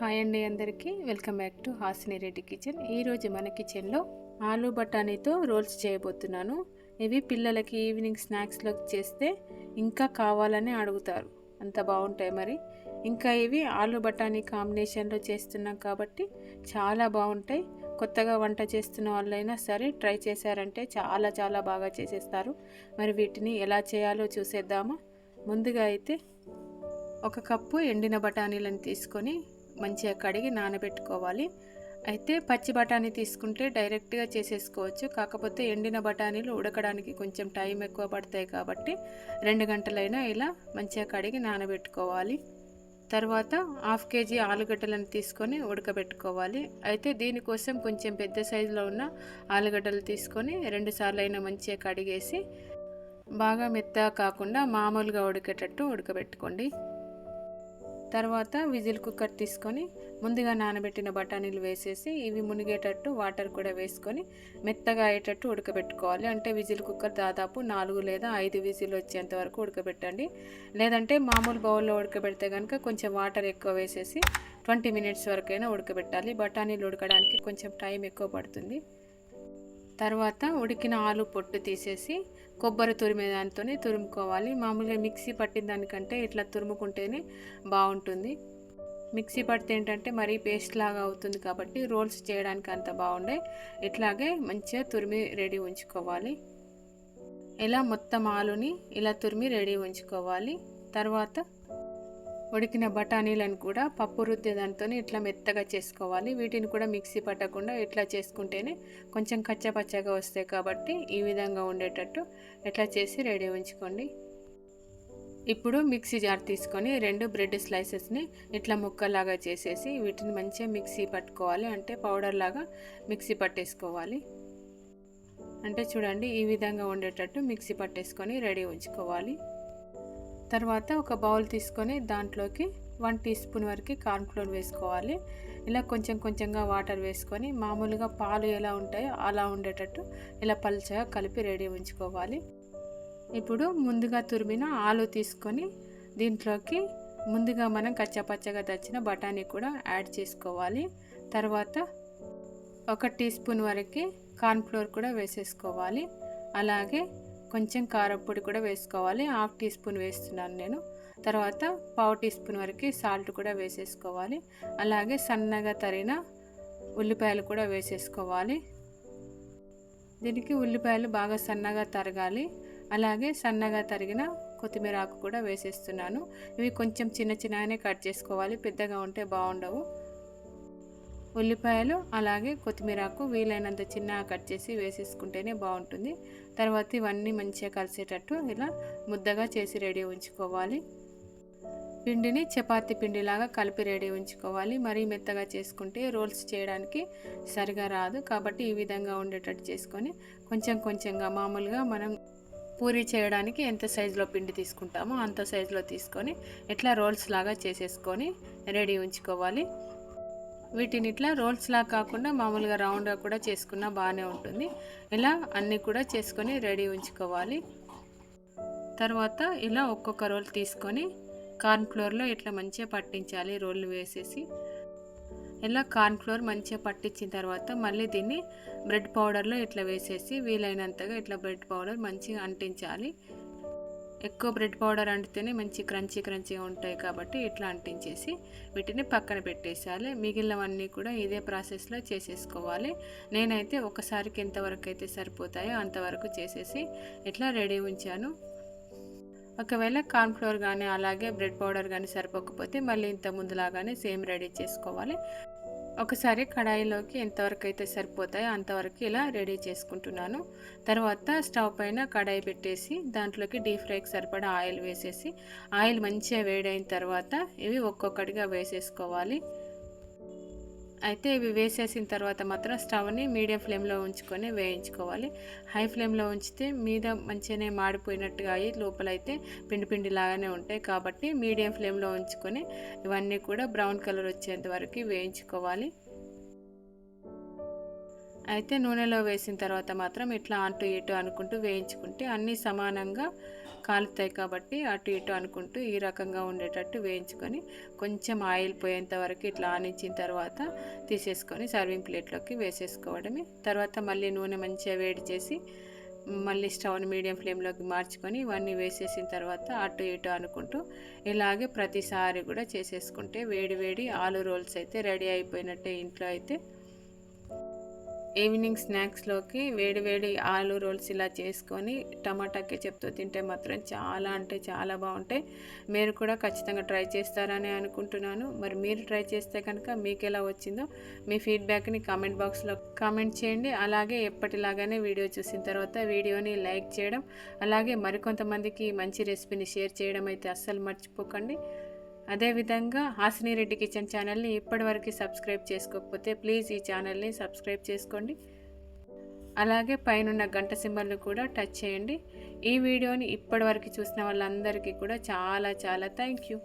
Hi అండి, అందరికీ welcome back to Hasini Reddy kitchen. ఈరోజు మన కిచెన్లో ఆలూ బఠానీతో రోల్స్ చేయబోతున్నాను. ఇవి పిల్లలకి ఈవినింగ్ స్నాక్స్లోకి చేస్తే ఇంకా కావాలని అడుగుతారు, అంత బాగుంటాయి. మరి ఇంకా ఇవి ఆలూ బఠానీ కాంబినేషన్లో చేస్తున్నాం కాబట్టి చాలా బాగుంటాయి. కొత్తగా వంట చేస్తున్న వాళ్ళైనా సరే ట్రై చేశారంటే చాలా చాలా బాగా చేసేస్తారు. మరి వీటిని ఎలా చేయాలో చూసేద్దామా. ముందుగా అయితే ఒక కప్పు ఎండిన బఠానీలను తీసుకొని మంచిగా కడిగి నానబెట్టుకోవాలి. అయితే పచ్చి బఠానీ తీసుకుంటే డైరెక్ట్గా చేసేసుకోవచ్చు. కాకపోతే ఎండిన బఠానీలు ఉడకడానికి కొంచెం టైం ఎక్కువ పడతాయి కాబట్టి 2 గంటలైనా ఇలా మంచిగా కడిగి నానబెట్టుకోవాలి. తర్వాత 1/2 కేజీ ఆలుగడ్డలను తీసుకొని ఉడకబెట్టుకోవాలి. అయితే దీనికోసం కొంచెం పెద్ద సైజులో ఉన్న ఆలుగడ్డలు తీసుకొని 2 సార్లు అయినా మంచిగా కడిగేసి బాగా మెత్తగా కాకుండా మామూలుగా ఉడికేటట్టు ఉడకబెట్టుకోండి. తర్వాత విజిల్ కుక్కర్ తీసుకొని ముందుగా నానబెట్టిన బఠానీలు వేసేసి ఇవి మునిగేటట్టు వాటర్ కూడా వేసుకొని మెత్తగా అయ్యేటట్టు ఉడకబెట్టుకోవాలి. అంటే విజిల్ కుక్కర్ దాదాపు 4 లేదా 5 విజిల్ వచ్చేంత వరకు ఉడకబెట్టండి. లేదంటే మామూలు బౌల్లో ఉడకబెడితే కనుక కొంచెం వాటర్ ఎక్కువ వేసేసి 20 మినిట్స్ వరకైనా ఉడకబెట్టాలి. బఠానీలు ఉడకడానికి కొంచెం టైం ఎక్కువ పడుతుంది. తర్వాత ఉడికిన ఆలు పొట్టు తీసేసి కొబ్బరి తురిమే దాంతో తురుముకోవాలి. మామూలుగా మిక్సీ పట్టిన దానికంటే ఇట్లా తురుముకుంటేనే బాగుంటుంది. మిక్సీ పడితే ఏంటంటే మరీ పేస్ట్ లాగా అవుతుంది కాబట్టి రోల్స్ చేయడానికి అంత బాగుండే. ఇట్లాగే మంచిగా తురిమి రెడీ ఉంచుకోవాలి. ఇలా మొత్తం ఆలుని ఇలా తురిమి రెడీ ఉంచుకోవాలి. తర్వాత ఉడికిన బఠానీలను కూడా పప్పు రుద్దే దాంతో ఇట్లా మెత్తగా చేసుకోవాలి. వీటిని కూడా మిక్సీ పట్టకుండా ఇట్లా చేసుకుంటేనే కొంచెం కచ్చపచ్చగా వస్తాయి కాబట్టి ఈ విధంగా ఉండేటట్టు ఇట్లా చేసి రెడీ ఉంచుకోండి. ఇప్పుడు మిక్సీ జార్ తీసుకొని 2 బ్రెడ్ స్లైసెస్ని ఇట్లా ముక్కలాగా చేసేసి వీటిని మంచిగా మిక్సీ పట్టుకోవాలి. అంటే పౌడర్ లాగా మిక్సీ పట్టేసుకోవాలి. అంటే చూడండి, ఈ విధంగా ఉండేటట్టు మిక్సీ పట్టేసుకొని రెడీ ఉంచుకోవాలి. తర్వాత ఒక బౌల్ తీసుకొని దాంట్లోకి 1 టీ స్పూన్ వరకు కార్న్ఫ్లోర్ వేసుకోవాలి. ఇలా కొంచెం కొంచెంగా వాటర్ వేసుకొని మామూలుగా పాలు ఎలా ఉంటాయో అలా ఉండేటట్టు ఇలా పల్చగా కలిపి రెడీ ఉంచుకోవాలి. ఇప్పుడు ముందుగా తురిమిన ఆలు తీసుకొని దీంట్లోకి ముందుగా మనం కచ్చపచ్చగా దచ్చిన బఠానీ కూడా యాడ్ చేసుకోవాలి. తర్వాత 1 టీ స్పూన్ వరకు కార్న్ఫ్లోర్ కూడా వేసేసుకోవాలి. అలాగే కొంచెం కారపొడి కూడా వేసుకోవాలి. 1/2 టీ స్పూన్ వేస్తున్నాను నేను. తర్వాత 1/4 టీ స్పూన్ వరకు సాల్ట్ కూడా వేసేసుకోవాలి. అలాగే సన్నగా తరిగిన ఉల్లిపాయలు కూడా వేసేసుకోవాలి. దీనికి ఉల్లిపాయలు బాగా సన్నగా తరగాలి. అలాగే సన్నగా తరిగిన కొత్తిమీర ఆకు కూడా వేసేస్తున్నాను. ఇవి కొంచెం చిన్న చిన్నగానే కట్ చేసుకోవాలి, పెద్దగా ఉంటే బాగుండవు. ఉల్లిపాయలు అలాగే కొత్తిమీరకు వీలైనంత చిన్నగా కట్ చేసి వేసేసుకుంటేనే బాగుంటుంది. తర్వాత ఇవన్నీ మంచిగా కలిసేటట్టు ఇలా ముద్దగా చేసి రెడీ ఉంచుకోవాలి. పిండిని చపాతీ పిండిలాగా కలిపి రెడీ ఉంచుకోవాలి. మరీ మెత్తగా చేసుకుంటే రోల్స్ చేయడానికి సరిగా రాదు కాబట్టి ఈ విధంగా ఉండేటట్టు చేసుకొని కొంచెం కొంచెంగా మామూలుగా మనం పూరీ చేయడానికి ఎంత సైజులో పిండి తీసుకుంటామో అంత సైజులో తీసుకొని ఇట్లా రోల్స్ లాగా చేసేసుకొని రెడీ ఉంచుకోవాలి. వీటిని ఇట్లా రోల్స్లా కాకుండా మామూలుగా రౌండ్గా కూడా చేసుకున్నా బాగానే ఉంటుంది. ఇలా అన్నీ కూడా చేసుకొని రెడీ ఉంచుకోవాలి. తర్వాత ఇలా ఒక్కొక్క రోల్ తీసుకొని కార్న్ఫ్లోర్లో ఇట్లా మంచిగా పట్టించాలి. రోల్ వేసేసి ఇలా కార్న్ఫ్లోర్ మంచిగా పట్టించిన తర్వాత మళ్ళీ దీన్ని బ్రెడ్ పౌడర్లో ఇట్లా వేసేసి వీలైనంతగా ఇట్లా బ్రెడ్ పౌడర్ మంచిగా అంటించాలి. ఎక్కువ బ్రెడ్ పౌడర్ అంటితేనే మంచి క్రంచీగా ఉంటాయి కాబట్టి ఇట్లా అంటించేసి వీటిని పక్కన పెట్టేసేయాలి. మిగిలినవన్నీ కూడా ఇదే ప్రాసెస్లో చేసేసుకోవాలి. నేనైతే ఒకసారికి ఎంతవరకు అయితే సరిపోతాయో అంతవరకు చేసేసి ఇట్లా రెడీ ఉంచాను. ఒకవేళ కార్న్ఫ్లోర్ కానీ అలాగే బ్రెడ్ పౌడర్ కానీ సరిపోకపోతే మళ్ళీ ఇంత ముందులాగానే సేమ్ రెడీ చేసుకోవాలి. ఒకసారి కడాయిలోకి ఎంతవరకు అయితే సరిపోతాయో అంతవరకు ఇలా రెడీ చేసుకుంటున్నాను. తర్వాత స్టవ్ పైన కడాయి పెట్టేసి దాంట్లోకి డీప్ ఫ్రైకి సరిపడా ఆయిల్ వేసేసి ఆయిల్ మంచిగా వేడైన తర్వాత ఇవి ఒక్కొక్కటిగా వేసేసుకోవాలి. అయితే ఇవి వేసేసిన తర్వాత మాత్రం స్టవ్ని మీడియం ఫ్లేమ్లో ఉంచుకొని వేయించుకోవాలి. హై ఫ్లేమ్లో ఉంచితే మీద మంచిగానే మాడిపోయినట్టుగా అయ్యి లోపలైతే పిండి లాగానే ఉంటాయి కాబట్టి మీడియం ఫ్లేమ్లో ఉంచుకొని ఇవన్నీ కూడా బ్రౌన్ కలర్ వచ్చేంత వరకు వేయించుకోవాలి. అయితే నూనెలో వేసిన తర్వాత మాత్రం ఇట్లా అటు ఇటు అనుకుంటూ వేయించుకుంటే అన్నీ సమానంగా కాలుతాయి కాబట్టి అటు ఇటు అనుకుంటూ ఈ రకంగా ఉండేటట్టు వేయించుకొని కొంచెం ఆయిల్ పోయేంత వరకు ఇట్లా ఆనించిన తర్వాత తీసేసుకొని సర్వింగ్ ప్లేట్లోకి వేసేసుకోవడమే. తర్వాత మళ్ళీ నూనె మంచిగా వేడి చేసి మళ్ళీ స్టవ్ని మీడియం ఫ్లేమ్లోకి మార్చుకొని ఇవన్నీ వేసేసిన తర్వాత అటు ఇటు అనుకుంటూ ఇలాగే ప్రతిసారి కూడా చేసేసుకుంటే వేడి వేడి ఆలు రోల్స్ అయితే రెడీ అయిపోయినట్టే. ఇంట్లో అయితే ఈవినింగ్ స్నాక్స్లోకి వేడి వేడి ఆలు రోల్స్ ఇలా చేసుకొని టమాటా కెచప్తో తింటే మాత్రం చాలా అంటే చాలా బాగుంటాయి. మీరు కూడా ఖచ్చితంగా ట్రై చేస్తారని అనుకుంటున్నాను. మరి మీరు ట్రై చేస్తే కనుక మీకు ఎలా వచ్చిందో మీ ఫీడ్బ్యాక్ని కామెంట్ బాక్స్లో కామెంట్ చేయండి. అలాగే ఎప్పటిలాగానే వీడియో చూసిన తర్వాత వీడియోని లైక్ చేయడం, అలాగే మరికొంతమందికి మంచి రెసిపీని షేర్ చేయడం అయితే అస్సలు మర్చిపోకండి. అదేవిధంగా హాసిని రెడ్డి కిచెన్ ఛానల్ని ఇప్పటివరకు సబ్స్క్రైబ్ చేసుకోకపోతే ప్లీజ్ ఈ ఛానల్ని సబ్స్క్రైబ్ చేసుకోండి. అలాగే పైనున్న గంట సింబల్ని కూడా టచ్ చేయండి. ఈ వీడియోని ఇప్పటివరకు చూసిన వాళ్ళందరికీ కూడా చాలా చాలా థ్యాంక్ యూ.